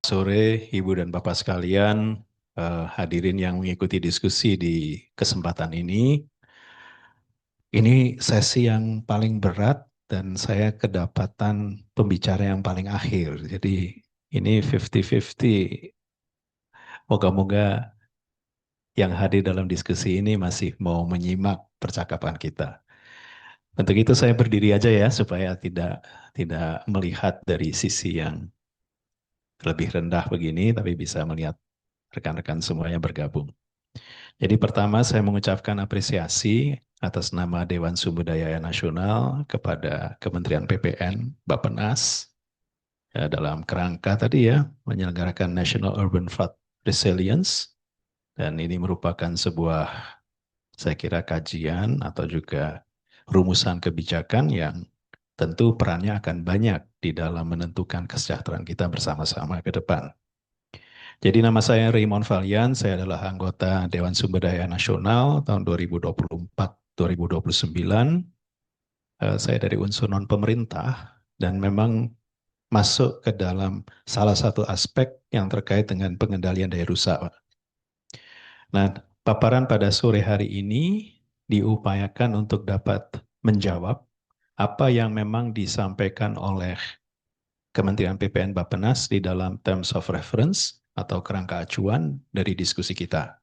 Sore, Ibu dan Bapak sekalian, hadirin yang mengikuti diskusi di kesempatan ini. Ini sesi yang paling berat dan saya kedapatan pembicara yang paling akhir. Jadi ini 50-50. Moga-moga yang hadir dalam diskusi ini masih mau menyimak percakapan kita. Untuk itu saya berdiri aja ya supaya tidak melihat dari sisi yang lebih rendah begini, tapi bisa melihat rekan-rekan semuanya bergabung. Jadi pertama saya mengucapkan apresiasi atas nama Dewan Sumber Daya Nasional kepada Kementerian PPN, Bappenas, dalam kerangka tadi ya, menyelenggarakan National Urban Flood Resilience. Dan ini merupakan sebuah, saya kira, kajian atau juga rumusan kebijakan yang tentu perannya akan banyak di dalam menentukan kesejahteraan kita bersama-sama ke depan. Jadi nama saya Raymond Valian, saya adalah anggota Dewan Sumber Daya Nasional tahun 2024-2029. Saya dari unsur non-pemerintah dan memang masuk ke dalam salah satu aspek yang terkait dengan pengendalian daya rusak. Nah, paparan pada sore hari ini diupayakan untuk dapat menjawab apa yang memang disampaikan oleh Kementerian PPN Bappenas di dalam Terms of Reference atau kerangka acuan dari diskusi kita.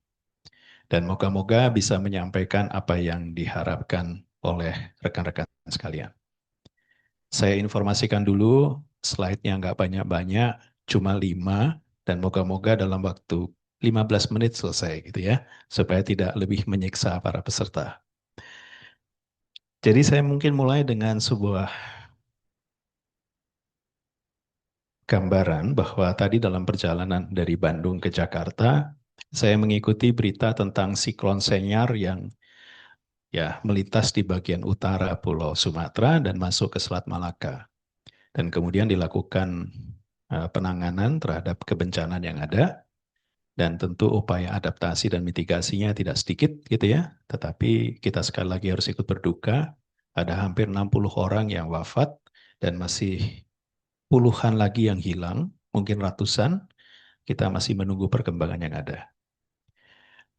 Dan moga-moga bisa menyampaikan apa yang diharapkan oleh rekan-rekan sekalian. Saya informasikan dulu, slide-nya nggak banyak-banyak, cuma 5, dan moga-moga dalam waktu 15 menit selesai gitu ya, supaya tidak lebih menyiksa para peserta. Jadi saya mungkin mulai dengan sebuah gambaran bahwa tadi dalam perjalanan dari Bandung ke Jakarta, saya mengikuti berita tentang siklon Senyar yang ya melintas di bagian utara Pulau Sumatera dan masuk ke Selat Malaka. Dan kemudian dilakukan penanganan terhadap kebencanaan yang ada, dan tentu upaya adaptasi dan mitigasinya tidak sedikit gitu ya. Tetapi kita sekali lagi harus ikut berduka, ada hampir 60 orang yang wafat dan masih puluhan lagi yang hilang, mungkin ratusan. Kita masih menunggu perkembangan yang ada.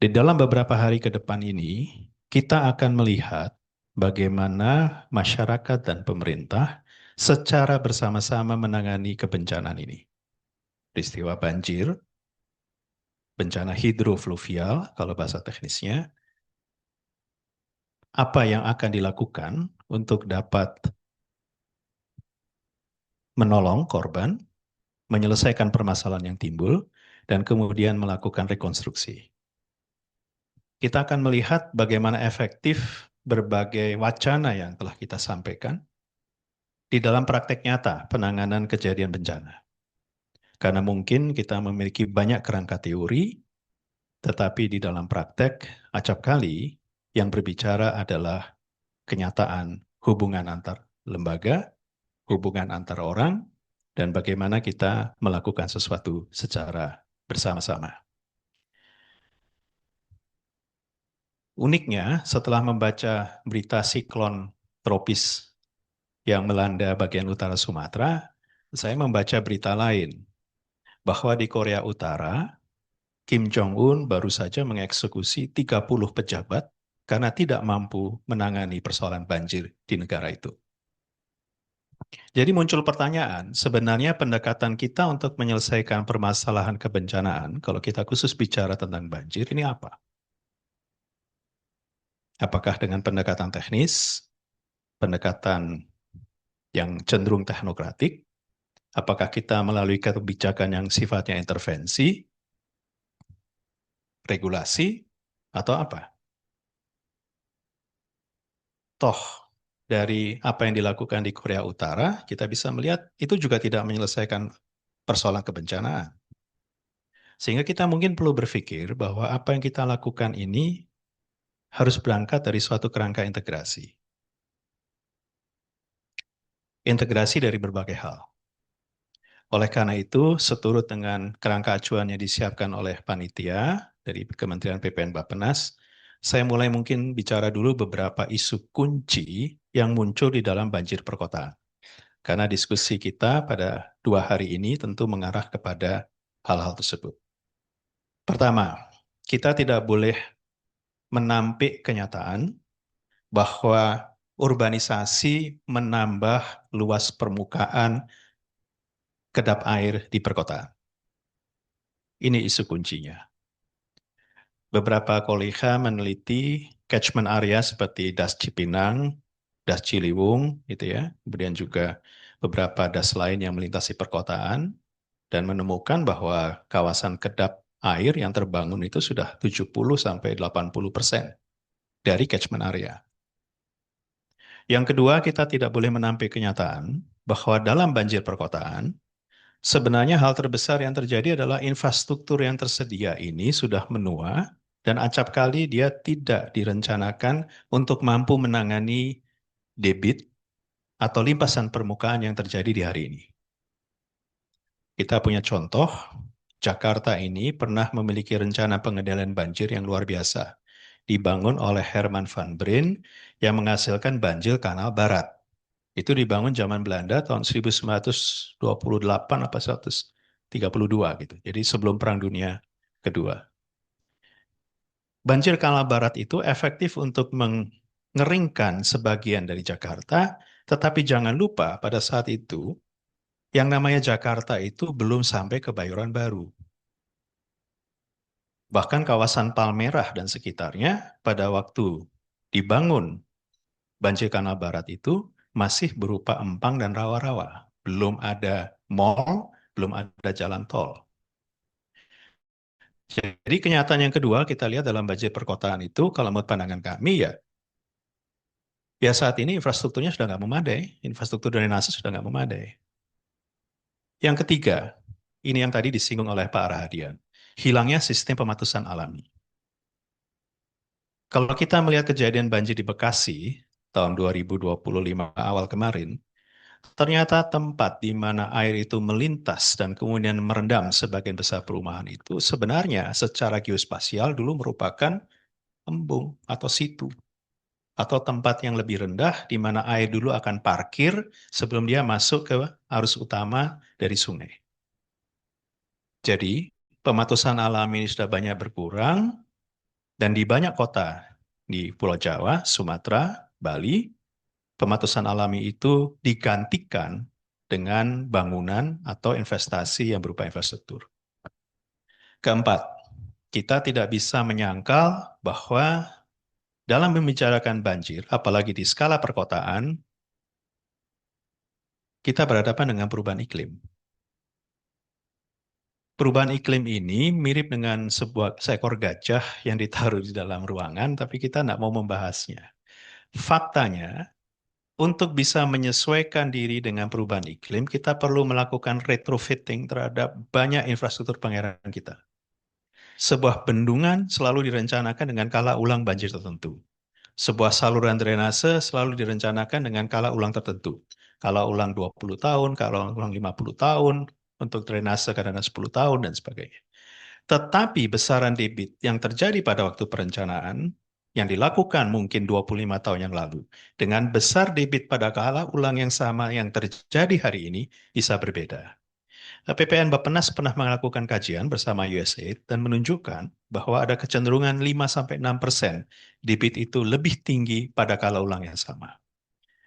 Di dalam beberapa hari ke depan ini, kita akan melihat bagaimana masyarakat dan pemerintah secara bersama-sama menangani kebencanaan ini. Peristiwa banjir, bencana hidrofluvial, kalau bahasa teknisnya, apa yang akan dilakukan untuk dapat menolong korban, menyelesaikan permasalahan yang timbul, dan kemudian melakukan rekonstruksi. Kita akan melihat bagaimana efektif berbagai wacana yang telah kita sampaikan di dalam praktek nyata penanganan kejadian bencana. Karena mungkin kita memiliki banyak kerangka teori, tetapi di dalam praktek acap kali yang berbicara adalah kenyataan hubungan antar lembaga, hubungan antar orang, dan bagaimana kita melakukan sesuatu secara bersama-sama. Uniknya, setelah membaca berita siklon tropis yang melanda bagian utara Sumatera, saya membaca berita lain bahwa di Korea Utara, Kim Jong-un baru saja mengeksekusi 30 pejabat karena tidak mampu menangani persoalan banjir di negara itu. Jadi muncul pertanyaan, sebenarnya pendekatan kita untuk menyelesaikan permasalahan kebencanaan, kalau kita khusus bicara tentang banjir, ini apa? Apakah dengan pendekatan teknis, pendekatan yang cenderung teknokratik, apakah kita melalui kebijakan yang sifatnya intervensi, regulasi, atau apa? Toh, dari apa yang dilakukan di Korea Utara, kita bisa melihat itu juga tidak menyelesaikan persoalan kebencanaan. Sehingga kita mungkin perlu berpikir bahwa apa yang kita lakukan ini harus berangkat dari suatu kerangka integrasi. Integrasi dari berbagai hal. Oleh karena itu, seturut dengan kerangka acuan yang disiapkan oleh panitia dari Kementerian PPN Bappenas, saya mulai mungkin bicara dulu beberapa isu kunci yang muncul di dalam banjir perkotaan. Karena diskusi kita pada 2 hari ini tentu mengarah kepada hal-hal tersebut. Pertama, kita tidak boleh menampik kenyataan bahwa urbanisasi menambah luas permukaan kedap air di perkotaan. Ini isu kuncinya. Beberapa kolega meneliti catchment area seperti Das Cipinang, Das Ciliwung, gitu ya. Kemudian juga beberapa das lain yang melintasi perkotaan dan menemukan bahwa kawasan kedap air yang terbangun itu sudah 70 sampai 80% dari catchment area. Yang kedua, kita tidak boleh menampik kenyataan bahwa dalam banjir perkotaan, sebenarnya hal terbesar yang terjadi adalah infrastruktur yang tersedia ini sudah menua dan acap kali dia tidak direncanakan untuk mampu menangani debit atau limpasan permukaan yang terjadi di hari ini. Kita punya contoh, Jakarta ini pernah memiliki rencana pengendalian banjir yang luar biasa. Dibangun oleh Herman van Breen yang menghasilkan banjir Kanal Barat. Itu dibangun zaman Belanda tahun 1928 apa 132 gitu. Jadi sebelum Perang Dunia Kedua. Banjir Kanal Barat itu efektif untuk mengeringkan sebagian dari Jakarta, tetapi jangan lupa pada saat itu yang namanya Jakarta itu belum sampai ke Kebayoran Baru. Bahkan kawasan Palmerah dan sekitarnya pada waktu dibangun banjir Kanal Barat itu masih berupa empang dan rawa-rawa. Belum ada mall, belum ada jalan tol. Jadi kenyataan yang kedua kita lihat dalam banjir perkotaan itu, kalau menurut pandangan kami ya saat ini infrastrukturnya sudah nggak memadai, infrastruktur drainase sudah nggak memadai. Yang ketiga, ini yang tadi disinggung oleh Pak Rahadian, hilangnya sistem pematusan alami. Kalau kita melihat kejadian banjir di Bekasi tahun 2025 awal kemarin, ternyata tempat di mana air itu melintas dan kemudian merendam sebagian besar perumahan itu sebenarnya secara geospasial dulu merupakan embung atau situ atau tempat yang lebih rendah di mana air dulu akan parkir sebelum dia masuk ke arus utama dari sungai. Jadi, pematusan alam ini sudah banyak berkurang dan di banyak kota di Pulau Jawa, Sumatera, Bali, pematusan alami itu digantikan dengan bangunan atau investasi yang berupa infrastruktur. Keempat, kita tidak bisa menyangkal bahwa dalam membicarakan banjir, apalagi di skala perkotaan, kita berhadapan dengan perubahan iklim. Perubahan iklim ini mirip dengan seekor gajah yang ditaruh di dalam ruangan, tapi kita tidak mau membahasnya. Faktanya, untuk bisa menyesuaikan diri dengan perubahan iklim, kita perlu melakukan retrofitting terhadap banyak infrastruktur pengairan kita. Sebuah bendungan selalu direncanakan dengan kala ulang banjir tertentu. Sebuah saluran drainase selalu direncanakan dengan kala ulang tertentu. Kala ulang 20 tahun, kala ulang 50 tahun, untuk drainase kadang 10 tahun, dan sebagainya. Tetapi besaran debit yang terjadi pada waktu perencanaan yang dilakukan mungkin 25 tahun yang lalu dengan besar debit pada kala ulang yang sama yang terjadi hari ini bisa berbeda. PPN Bappenas pernah melakukan kajian bersama USAID dan menunjukkan bahwa ada kecenderungan 5-6% debit itu lebih tinggi pada kala ulang yang sama.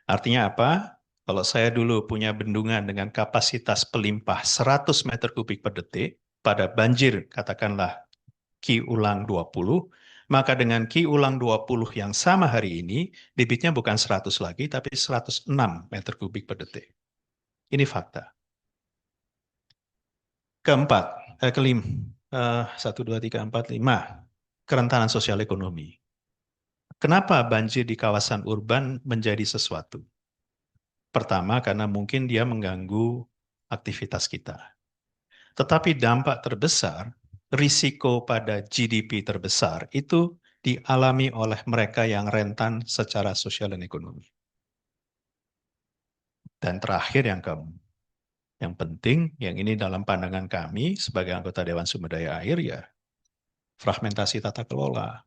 Artinya apa? Kalau saya dulu punya bendungan dengan kapasitas pelimpah 100 meter kubik per detik, pada banjir katakanlah Q ulang 20, maka dengan Q ulang 20 yang sama hari ini, debitnya bukan 100 lagi, tapi 106 meter kubik per detik. Ini fakta. Keempat, satu, dua, tiga, empat, lima, kerentanan sosial ekonomi. Kenapa banjir di kawasan urban menjadi sesuatu? Pertama, karena mungkin dia mengganggu aktivitas kita. Tetapi dampak terbesar, risiko pada GDP terbesar itu dialami oleh mereka yang rentan secara sosial dan ekonomi. Dan terakhir yang penting, yang ini dalam pandangan kami sebagai anggota Dewan Sumber Daya Air ya, fragmentasi tata kelola.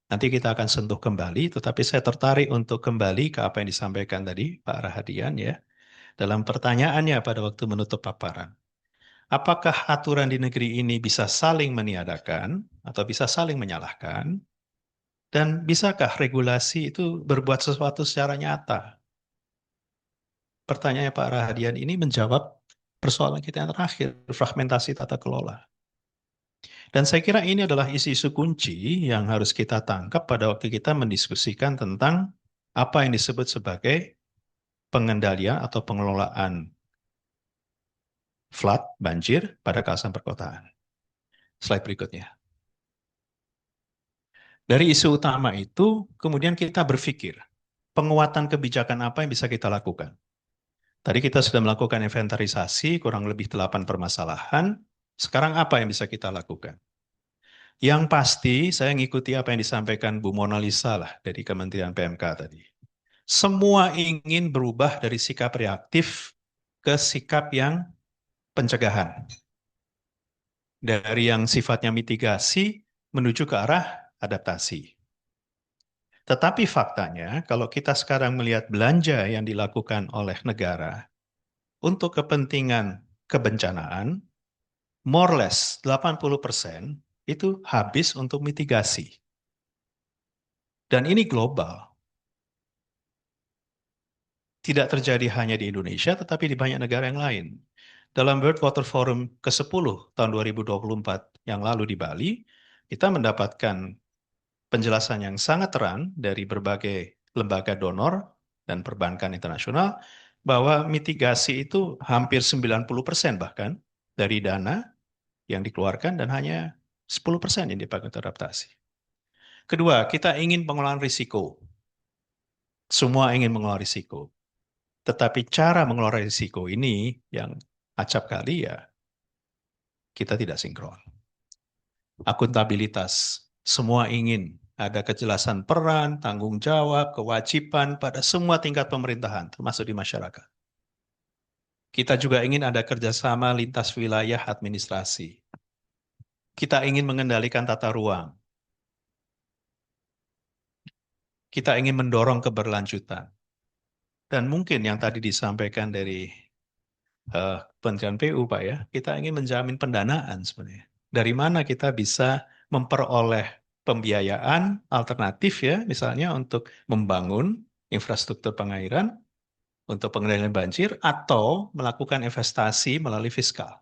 Nanti kita akan sentuh kembali, tetapi saya tertarik untuk kembali ke apa yang disampaikan tadi Pak Rahadian ya, dalam pertanyaannya pada waktu menutup paparan. Apakah aturan di negeri ini bisa saling meniadakan atau bisa saling menyalahkan? Dan bisakah regulasi itu berbuat sesuatu secara nyata? Pertanyaannya Pak Rahadian ini menjawab persoalan kita yang terakhir, fragmentasi tata kelola. Dan saya kira ini adalah isu-isu kunci yang harus kita tangkap pada waktu kita mendiskusikan tentang apa yang disebut sebagai pengendalian atau pengelolaan flood, banjir pada kawasan perkotaan. Slide berikutnya. Dari isu utama itu, kemudian kita berpikir, penguatan kebijakan apa yang bisa kita lakukan? Tadi kita sudah melakukan inventarisasi, kurang lebih 8 permasalahan. Sekarang apa yang bisa kita lakukan? Yang pasti, saya ngikuti apa yang disampaikan Bu Mona Lisa lah dari Kementerian PMK tadi. Semua ingin berubah dari sikap reaktif ke sikap yang pencegahan. Dari yang sifatnya mitigasi menuju ke arah adaptasi. Tetapi faktanya, kalau kita sekarang melihat belanja yang dilakukan oleh negara untuk kepentingan kebencanaan, more or less 80% itu habis untuk mitigasi. Dan ini global. Tidak terjadi hanya di Indonesia, tetapi di banyak negara yang lain. Dalam World Water Forum ke-10 tahun 2024 yang lalu di Bali, kita mendapatkan penjelasan yang sangat terang dari berbagai lembaga donor dan perbankan internasional bahwa mitigasi itu hampir 90% bahkan dari dana yang dikeluarkan dan hanya 10% yang dipakai untuk adaptasi. Kedua, kita ingin pengelolaan risiko. Semua ingin mengelola risiko. Tetapi cara mengelola risiko ini yang acap kali ya kita tidak sinkron. Akuntabilitas. Semua ingin ada kejelasan peran, tanggung jawab, kewajiban pada semua tingkat pemerintahan, termasuk di masyarakat. Kita juga ingin ada kerjasama lintas wilayah administrasi. Kita ingin mengendalikan tata ruang. Kita ingin mendorong keberlanjutan. Dan mungkin yang tadi disampaikan dari Kementerian PU, Pak ya, kita ingin menjamin pendanaan sebenarnya. Dari mana kita bisa memperoleh pembiayaan alternatif ya, misalnya untuk membangun infrastruktur pengairan, untuk pengendalian banjir, atau melakukan investasi melalui fiskal.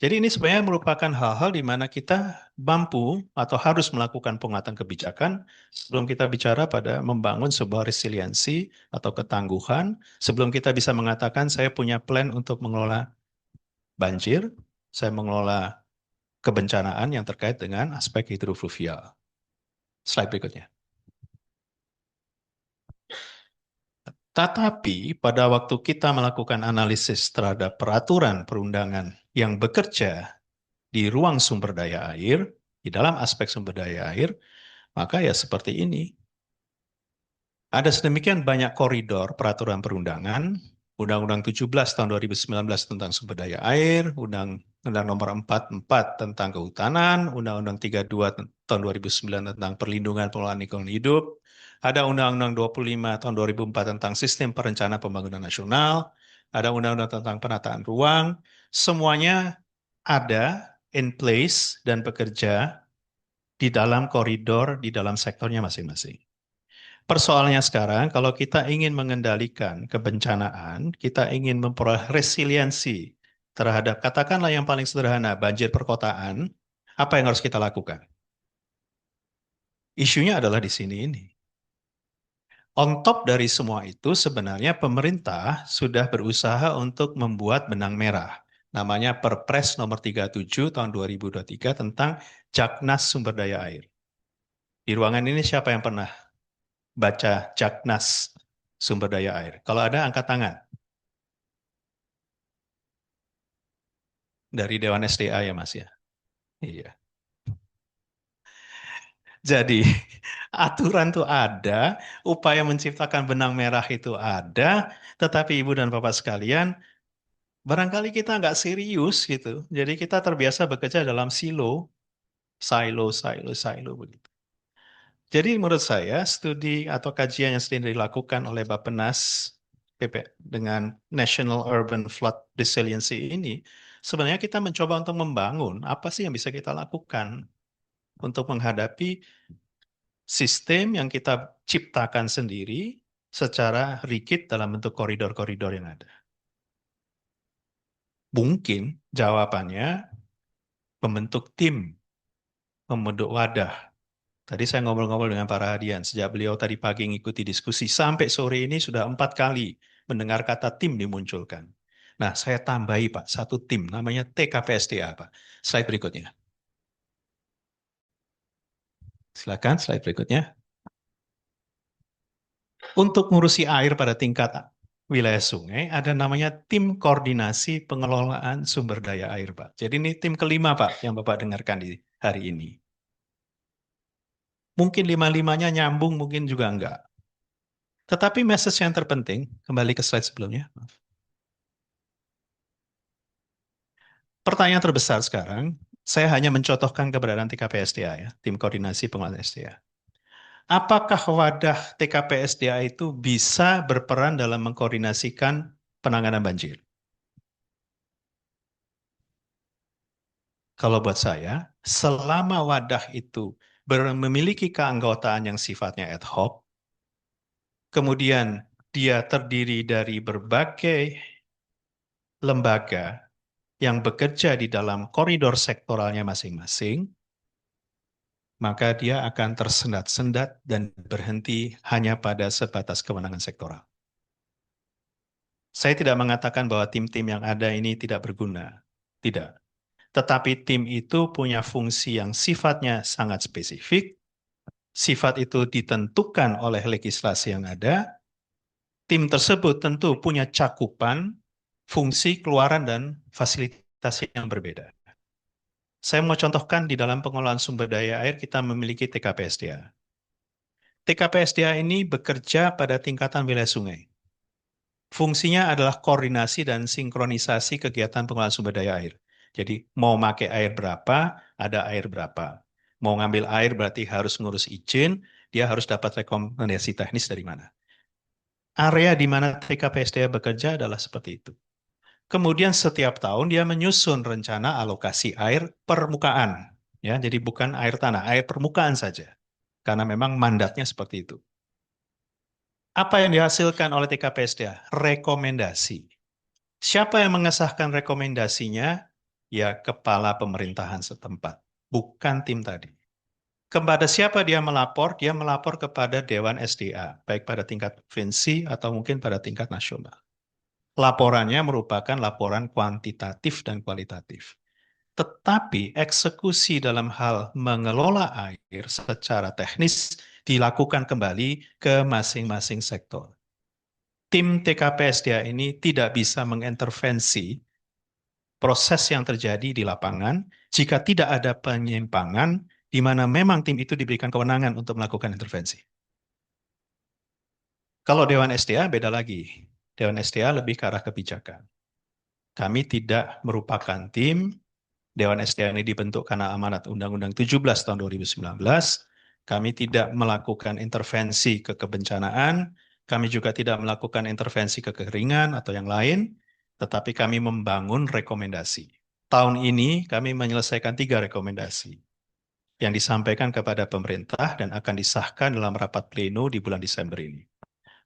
Jadi ini sebenarnya merupakan hal-hal di mana kita mampu atau harus melakukan penguatan kebijakan sebelum kita bicara pada membangun sebuah resiliensi atau ketangguhan, sebelum kita bisa mengatakan saya punya plan untuk mengelola banjir, saya mengelola kebencanaan yang terkait dengan aspek hidrofluvial. Slide berikutnya. Tetapi pada waktu kita melakukan analisis terhadap peraturan perundangan yang bekerja di ruang sumber daya air, di dalam aspek sumber daya air, maka ya seperti ini. Ada sedemikian banyak koridor peraturan perundangan, Undang-Undang 17 tahun 2019 tentang sumber daya air, Undang-Undang nomor 44 tentang kehutanan, Undang-Undang 32 tahun 2009 tentang perlindungan pengelolaan lingkungan hidup, ada Undang-Undang 25 tahun 2004 tentang sistem perencanaan pembangunan nasional, ada Undang-Undang tentang penataan ruang, semuanya ada in place dan bekerja di dalam koridor, di dalam sektornya masing-masing. Persoalannya sekarang, kalau kita ingin mengendalikan kebencanaan, kita ingin memperoleh resiliensi terhadap, katakanlah yang paling sederhana, banjir perkotaan, apa yang harus kita lakukan? Isunya adalah di sini ini. On top dari semua itu, sebenarnya pemerintah sudah berusaha untuk membuat benang merah. Namanya Perpres nomor 37 tahun 2023 tentang Jaknas Sumber Daya Air. Di ruangan ini siapa yang pernah baca Jaknas Sumber Daya Air? Kalau ada, angkat tangan. Dari Dewan SDA ya Mas ya? Iya. Jadi aturan tuh ada, upaya menciptakan benang merah itu ada, tetapi Ibu dan Bapak sekalian, barangkali kita nggak serius gitu. Jadi kita terbiasa bekerja dalam silo begitu. Jadi menurut saya studi atau kajian yang sedang dilakukan oleh Bappenas PP dengan National Urban Flood Resiliency ini Sebenarnya kita mencoba untuk membangun apa sih yang bisa kita lakukan untuk menghadapi sistem yang kita ciptakan sendiri secara rigid dalam bentuk koridor-koridor yang ada. Mungkin jawabannya membentuk tim, membentuk wadah. Tadi saya ngobrol-ngobrol dengan Pak Rahadian, sejak beliau tadi pagi ngikuti diskusi, sampai sore ini sudah 4 kali mendengar kata tim dimunculkan. Nah, saya tambahi Pak, satu tim, namanya TKPSDA Pak. Slide berikutnya. Silakan, slide berikutnya. Untuk ngurusi air pada tingkat wilayah sungai, ada namanya tim koordinasi pengelolaan sumber daya air Pak. Jadi ini tim kelima Pak, yang Bapak dengarkan di hari ini. Mungkin lima-limanya nyambung, mungkin juga enggak. Tetapi message yang terpenting, kembali ke slide sebelumnya. Pertanyaan terbesar sekarang, saya hanya mencontohkan keberadaan TKPSDA ya, tim koordinasi pengelolaan SDA. Apakah wadah TKPSDA itu bisa berperan dalam mengkoordinasikan penanganan banjir? Kalau buat saya, selama wadah itu memiliki keanggotaan yang sifatnya ad hoc, kemudian dia terdiri dari berbagai lembaga yang bekerja di dalam koridor sektoralnya masing-masing, maka dia akan tersendat-sendat dan berhenti hanya pada sebatas kewenangan sektoral. Saya tidak mengatakan bahwa tim-tim yang ada ini tidak berguna. Tidak. Tetapi tim itu punya fungsi yang sifatnya sangat spesifik, sifat itu ditentukan oleh legislasi yang ada, tim tersebut tentu punya cakupan, fungsi, keluaran, dan fasilitas yang berbeda. Saya mau contohkan di dalam pengelolaan sumber daya air kita memiliki TKPSDA. TKPSDA ini bekerja pada tingkatan wilayah sungai. Fungsinya adalah koordinasi dan sinkronisasi kegiatan pengelolaan sumber daya air. Jadi mau pakai air berapa, ada air berapa. Mau ngambil air berarti harus ngurus izin, dia harus dapat rekomendasi teknis dari mana. Area di mana TKPSDA bekerja adalah seperti itu. Kemudian setiap tahun dia menyusun rencana alokasi air permukaan. Ya, jadi bukan air tanah, air permukaan saja. Karena memang mandatnya seperti itu. Apa yang dihasilkan oleh TKPSDA? Rekomendasi. Siapa yang mengesahkan rekomendasinya? Ya, kepala pemerintahan setempat, bukan tim tadi. Kepada siapa dia melapor? Dia melapor kepada Dewan SDA, baik pada tingkat provinsi atau mungkin pada tingkat nasional. Laporannya merupakan laporan kuantitatif dan kualitatif. Tetapi eksekusi dalam hal mengelola air secara teknis dilakukan kembali ke masing-masing sektor. Tim TKPSDA ini tidak bisa mengintervensi proses yang terjadi di lapangan jika tidak ada penyimpangan di mana memang tim itu diberikan kewenangan untuk melakukan intervensi. Kalau Dewan SDA beda lagi. Dewan SDA lebih ke arah kebijakan. Kami tidak merupakan tim. Dewan SDA ini dibentuk karena amanat Undang-Undang 17 tahun 2019. Kami tidak melakukan intervensi ke kebencanaan. Kami juga tidak melakukan intervensi ke kekeringan atau yang lain. Tetapi kami membangun rekomendasi. Tahun ini kami menyelesaikan 3 rekomendasi yang disampaikan kepada pemerintah dan akan disahkan dalam rapat pleno di bulan Desember ini.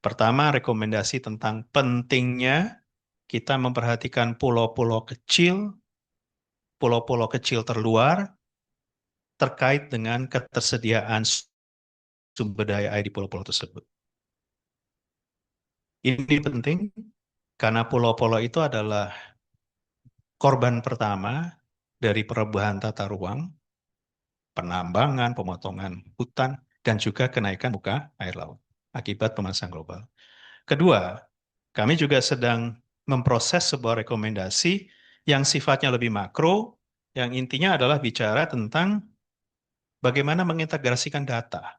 Pertama, rekomendasi tentang pentingnya kita memperhatikan pulau-pulau kecil terluar terkait dengan ketersediaan sumber daya air di pulau-pulau tersebut. Ini penting karena pulau-pulau itu adalah korban pertama dari perubahan tata ruang, penambangan, pemotongan hutan, dan juga kenaikan muka air laut akibat pemanasan global. Kedua, kami juga sedang memproses sebuah rekomendasi yang sifatnya lebih makro, yang intinya adalah bicara tentang bagaimana mengintegrasikan data.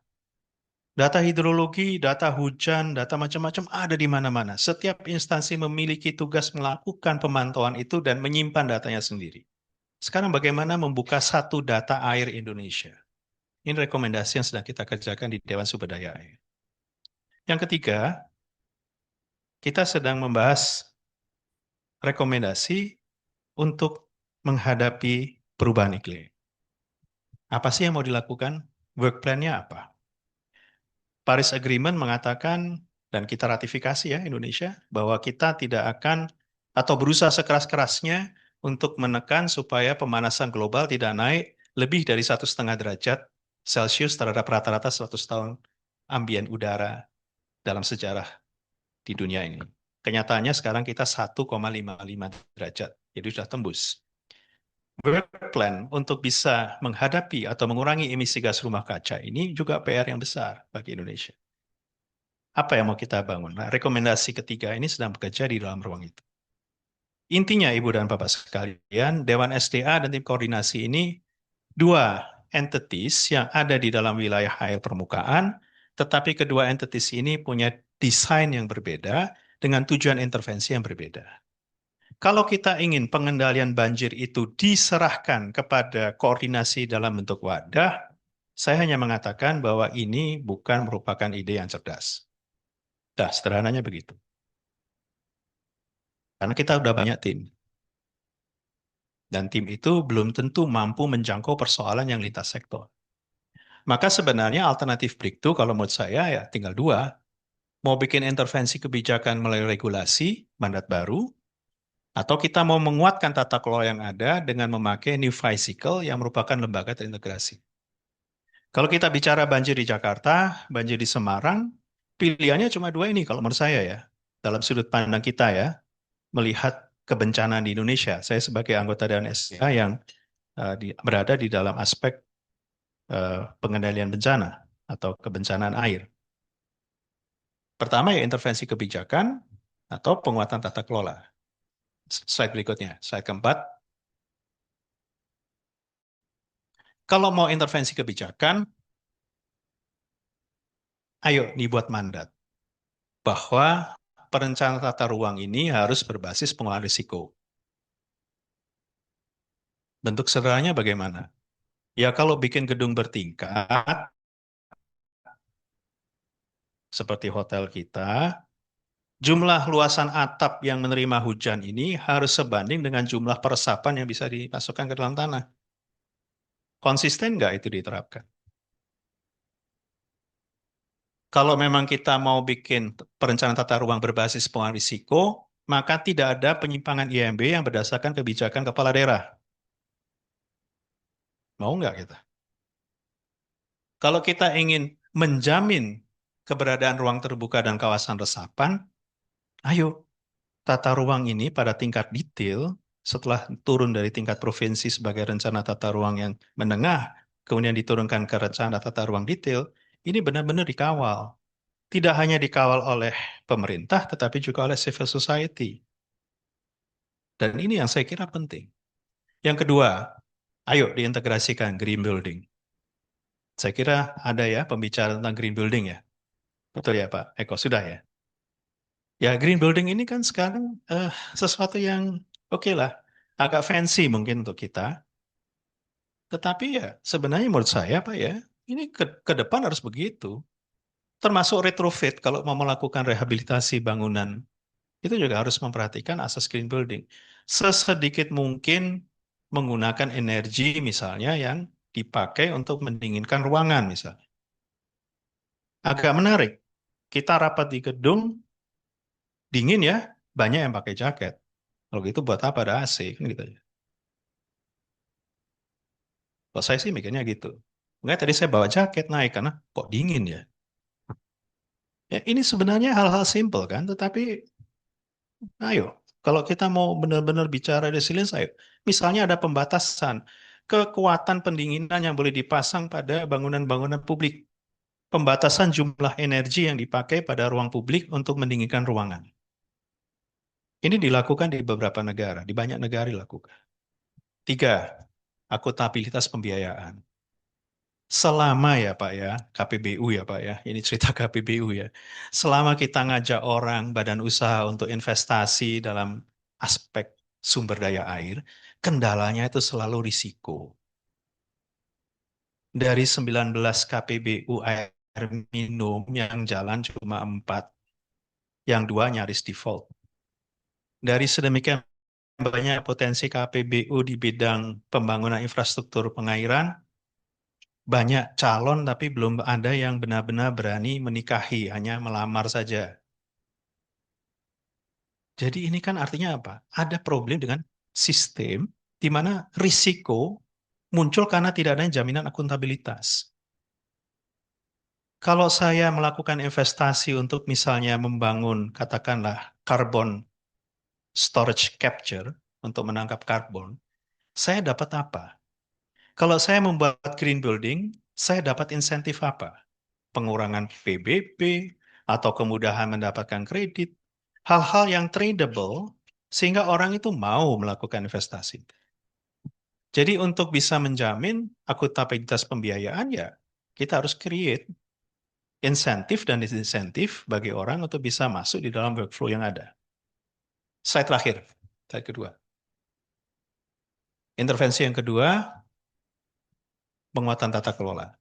Data hidrologi, data hujan, data macam-macam ada di mana-mana. Setiap instansi memiliki tugas melakukan pemantauan itu dan menyimpan datanya sendiri. Sekarang bagaimana membuka satu data air Indonesia? Ini rekomendasi yang sedang kita kerjakan di Dewan Sumber Daya Air. Yang ketiga, kita sedang membahas rekomendasi untuk menghadapi perubahan iklim. Apa sih yang mau dilakukan? Work plan-nya apa? Paris Agreement mengatakan, dan kita ratifikasi ya Indonesia, bahwa kita tidak akan atau berusaha sekeras-kerasnya untuk menekan supaya pemanasan global tidak naik lebih dari 1,5 derajat Celcius terhadap rata-rata 100 tahun ambien udara dalam sejarah di dunia ini. Kenyataannya sekarang kita 1,55 derajat, jadi sudah tembus. Work plan untuk bisa menghadapi atau mengurangi emisi gas rumah kaca ini juga PR yang besar bagi Indonesia. Apa yang mau kita bangun? Nah, rekomendasi ketiga ini sedang bekerja di dalam ruang itu. Intinya, Ibu dan Bapak sekalian, Dewan SDA dan tim koordinasi ini dua entities yang ada di dalam wilayah air permukaan, tetapi kedua entities ini punya desain yang berbeda dengan tujuan intervensi yang berbeda. Kalau kita ingin pengendalian banjir itu diserahkan kepada koordinasi dalam bentuk wadah, saya hanya mengatakan bahwa ini bukan merupakan ide yang cerdas. Dah, sederhananya begitu. Karena kita udah banyak tim. Dan tim itu belum tentu mampu menjangkau persoalan yang lintas sektor. Maka sebenarnya alternatif breakthrough kalau menurut saya ya tinggal dua. Mau bikin intervensi kebijakan melalui regulasi, mandat baru, atau kita mau menguatkan tata kelola yang ada dengan memakai New Physical yang merupakan lembaga terintegrasi. Kalau kita bicara banjir di Jakarta, banjir di Semarang, pilihannya cuma dua ini kalau menurut saya ya. Dalam sudut pandang kita ya, melihat kebencanaan di Indonesia. Saya sebagai anggota Dewan SDA yang berada di dalam aspek pengendalian bencana atau kebencanaan air. Pertama ya intervensi kebijakan atau penguatan tata kelola. Slide berikutnya, slide keempat. Kalau mau intervensi kebijakan, ayo dibuat mandat bahwa perencanaan tata ruang ini harus berbasis pengelolaan risiko. Bentuk sederhananya bagaimana? Ya kalau bikin gedung bertingkat, seperti hotel kita, jumlah luasan atap yang menerima hujan ini harus sebanding dengan jumlah peresapan yang bisa dimasukkan ke dalam tanah. Konsisten nggak itu diterapkan? Kalau memang kita mau bikin perencanaan tata ruang berbasis pengelolaan risiko, maka tidak ada penyimpangan IMB yang berdasarkan kebijakan kepala daerah. Mau nggak kita? Kalau kita ingin menjamin keberadaan ruang terbuka dan kawasan resapan, ayo tata ruang ini pada tingkat detail, setelah turun dari tingkat provinsi sebagai rencana tata ruang yang menengah, kemudian diturunkan ke rencana tata ruang detail, ini benar-benar dikawal. Tidak hanya dikawal oleh pemerintah, tetapi juga oleh civil society. Dan ini yang saya kira penting. Yang kedua, ayo diintegrasikan green building. Saya kira ada ya pembicaraan tentang green building ya. Betul ya Pak Eko, sudah ya? Ya green building ini kan sekarang sesuatu yang oke lah, agak fancy mungkin untuk kita. Tetapi ya sebenarnya menurut saya Pak ya, ini ke depan harus begitu. Termasuk retrofit kalau mau melakukan rehabilitasi bangunan, itu juga harus memperhatikan asas green building. Sesedikit mungkin menggunakan energi misalnya yang dipakai untuk mendinginkan ruangan misalnya. Agak menarik. Kita rapat di gedung, dingin ya, banyak yang pakai jaket. Kalau gitu buat apa ada AC? Kan gitu ya. Kalau saya sih mikirnya gitu. Enggak, tadi saya bawa jaket naik karena kok dingin ya. Ya, ini sebenarnya hal-hal simpel kan, tetapi ayo, kalau kita mau benar-benar bicara resilience, ayo. Misalnya ada pembatasan kekuatan pendinginan yang boleh dipasang pada bangunan-bangunan publik. Pembatasan jumlah energi yang dipakai pada ruang publik untuk mendinginkan ruangan. Ini dilakukan di beberapa negara, di banyak negara dilakukan. Tiga, akuntabilitas pembiayaan. Selama ya Pak ya, KPBU ya Pak ya, ini cerita KPBU ya. Selama kita ngajak orang, badan usaha untuk investasi dalam aspek sumber daya air, kendalanya itu selalu risiko. Dari 19 KPBU air minum yang jalan cuma 4, yang 2 nyaris default. Dari sedemikian banyak potensi KPBU di bidang pembangunan infrastruktur pengairan, banyak calon tapi belum ada yang benar-benar berani menikahi, hanya melamar saja. Jadi ini kan artinya apa? Ada problem dengan sistem di mana risiko muncul karena tidak adanya jaminan akuntabilitas. Kalau saya melakukan investasi untuk misalnya membangun, katakanlah, carbon storage capture untuk menangkap karbon, saya dapat apa? Kalau saya membuat green building, saya dapat insentif apa? Pengurangan PBB atau kemudahan mendapatkan kredit, hal-hal yang tradable sehingga orang itu mau melakukan investasi. Jadi untuk bisa menjamin akuntabilitas pembiayaan ya kita harus create insentif dan disinsentif bagi orang untuk bisa masuk di dalam workflow yang ada. Slide terakhir, slide kedua. Intervensi yang kedua, penguatan tata kelola.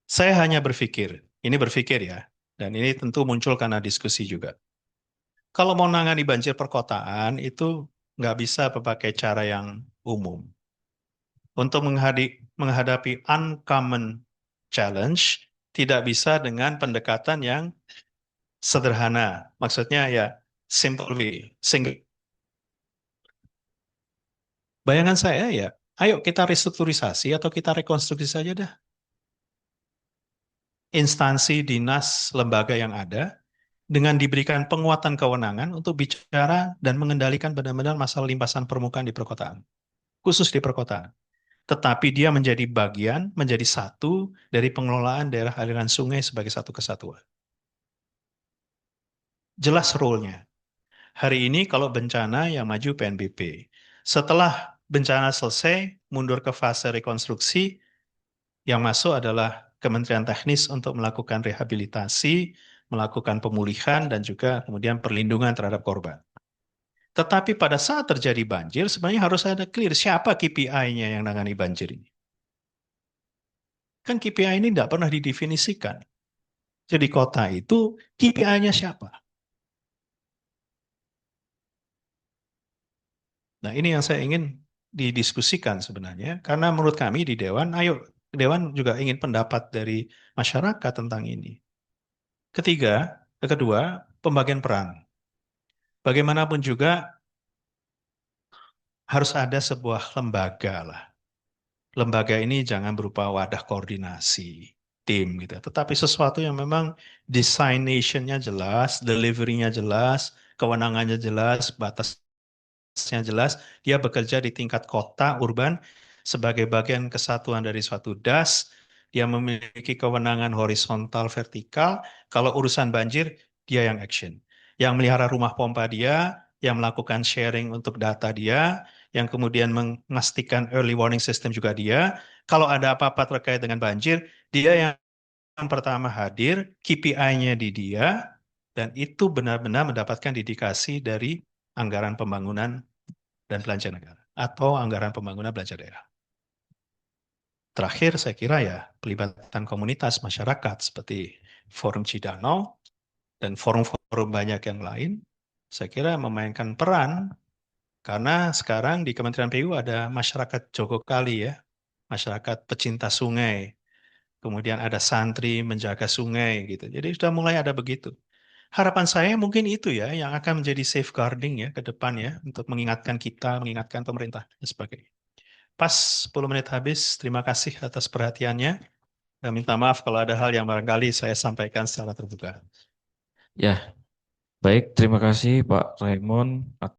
Saya hanya berpikir, ini berpikir ya, dan ini tentu muncul karena diskusi juga. Kalau mau nangani banjir perkotaan itu nggak bisa pakai cara yang umum. Untuk menghadapi uncommon challenge, tidak bisa dengan pendekatan yang sederhana. Maksudnya ya simple way, single. Bayangan saya ya, ayo kita restrukturisasi atau kita rekonstruksi saja dah. Instansi, dinas, lembaga yang ada, dengan diberikan penguatan kewenangan untuk bicara dan mengendalikan benar-benar masalah limpasan permukaan di perkotaan, khusus di perkotaan. Tetapi dia menjadi bagian, menjadi satu dari pengelolaan daerah aliran sungai sebagai satu kesatuan. Jelas role-nya. Hari ini kalau bencana yang maju PNBP. Setelah bencana selesai, mundur ke fase rekonstruksi, yang masuk adalah Kementerian Teknis untuk melakukan rehabilitasi, melakukan pemulihan, dan juga kemudian perlindungan terhadap korban. Tetapi pada saat terjadi banjir, sebenarnya harus ada clear siapa KPI-nya yang menangani banjir ini. Kan KPI ini tidak pernah didefinisikan. Jadi kota itu KPI-nya siapa? Nah ini yang saya ingin didiskusikan sebenarnya. Karena menurut kami di Dewan, ayo Dewan juga ingin pendapat dari masyarakat tentang ini. Kedua, pembagian peran. Bagaimanapun juga harus ada sebuah lembaga lah. Lembaga ini jangan berupa wadah koordinasi, tim gitu. Tetapi sesuatu yang memang designation-nya jelas, delivery-nya jelas, kewenangannya jelas, batasnya jelas. Dia bekerja di tingkat kota, urban, sebagai bagian kesatuan dari suatu das. Dia memiliki kewenangan horizontal, vertikal. Kalau urusan banjir, dia yang action. Yang melihara rumah pompa dia, yang melakukan sharing untuk data dia, yang kemudian memastikan early warning system juga dia. Kalau ada apa-apa terkait dengan banjir, dia yang pertama hadir, KPI-nya di dia, dan itu benar-benar mendapatkan dedikasi dari anggaran pembangunan dan belanja negara, atau anggaran pembangunan belanja daerah. Terakhir, saya kira ya, pelibatan komunitas masyarakat seperti Forum Cidanau dan forum-forum banyak yang lain, saya kira memainkan peran. Karena sekarang di Kementerian PU ada masyarakat Jogokali ya, masyarakat pecinta sungai. Kemudian ada santri menjaga sungai gitu. Jadi sudah mulai ada begitu. Harapan saya mungkin itu ya yang akan menjadi safeguarding ya ke depan ya untuk mengingatkan kita, mengingatkan pemerintah dan sebagainya. Pas 10 menit habis. Terima kasih atas perhatiannya. Dan minta maaf kalau ada hal yang barangkali saya sampaikan secara terbuka. Ya, baik. Terima kasih Pak Raymond